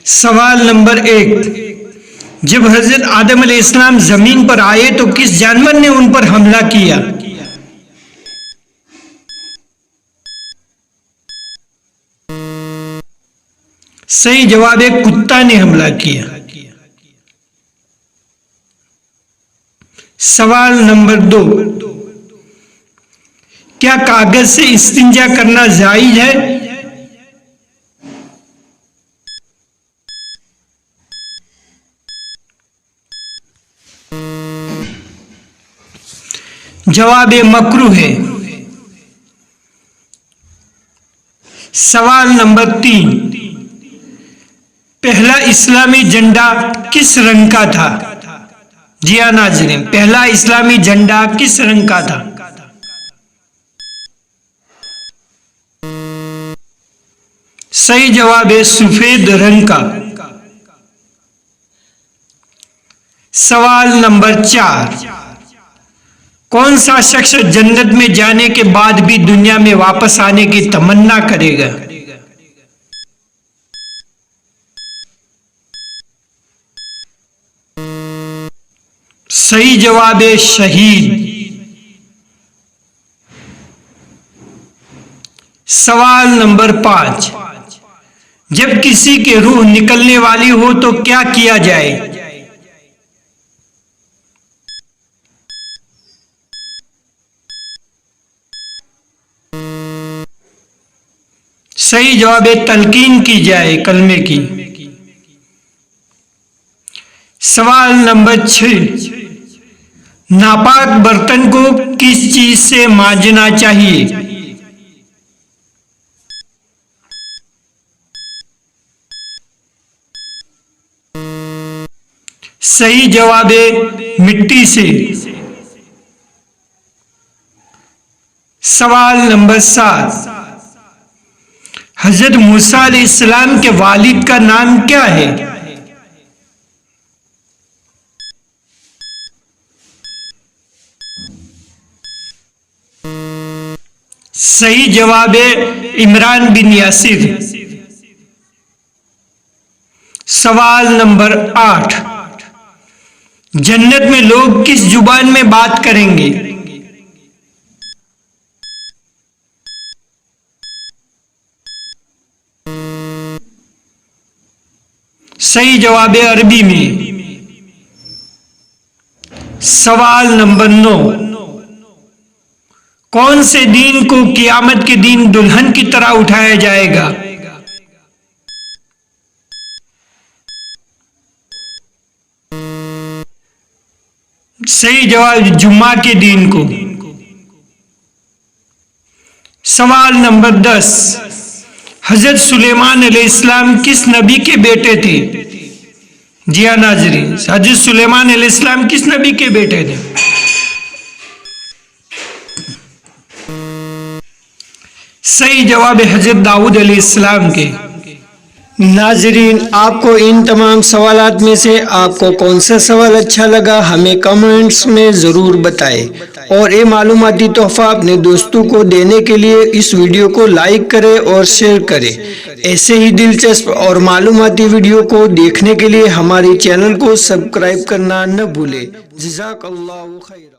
सवाल नंबर 1, जब हजरत आदम अलैहिस्सलाम जमीन पर आए तो किस जानवर ने उन पर हमला किया? सही जवाब है, कुत्ता ने हमला किया। सवाल नंबर 2, क्या कागज से इस्तिंजा करना जायज है? जवाब मकरूह है। सवाल नंबर 3, पहला इस्लामी झंडा किस रंग का था? जी हाँ नाज़रीन, पहला इस्लामी झंडा किस रंग का था? सही जवाब है सफेद रंग का। सवाल नंबर 4, कौन सा शख्स जन्नत में जाने के बाद भी दुनिया में वापस आने की तमन्ना करेगा? सही जवाब है शहीद। सवाल नंबर 5, जब किसी के रूह निकलने वाली हो तो क्या किया जाए? सही जवाब है तलकीन की जाए कलमे की। सवाल नंबर 6, नापाक बर्तन को किस चीज से मांजना चाहिए? सही जवाब है मिट्टी से। सवाल नंबर 7, हजरत मूसा अलैहिस्सलाम के वालिद का नाम क्या है? सही जवाब है इमरान बिन यासिर। सवाल नंबर 8, जन्नत में लोग किस जुबान में बात करेंगे? सही जवाब है अरबी में। सवाल नंबर 9, कौन से दिन को क़यामत के दिन दुल्हन की तरह उठाया जाएगा? सही जवाब जुम्मा के दिन को। सवाल नंबर 10, हजरत सुलेमान अलैहिस्सलाम किस नबी के बेटे थे? जी हाँ नाज़रीन, हजरत सुलेमान अलैहिस्सलाम किस नबी के बेटे थे? सही जवाब है हजरत दाऊद अलैहिस्सलाम के। नाज़रीन, आपको इन तमाम सवालात में से आपको कौन सा सवाल अच्छा लगा हमें कमेंट्स में ज़रूर बताएं और ये मालूमाती तोहफा अपने दोस्तों को देने के लिए इस वीडियो को लाइक करें और शेयर करें। ऐसे ही दिलचस्प और मालूमाती वीडियो को देखने के लिए हमारे चैनल को सब्सक्राइब करना न भूलें। जज़ाकल्लाहु खैरा।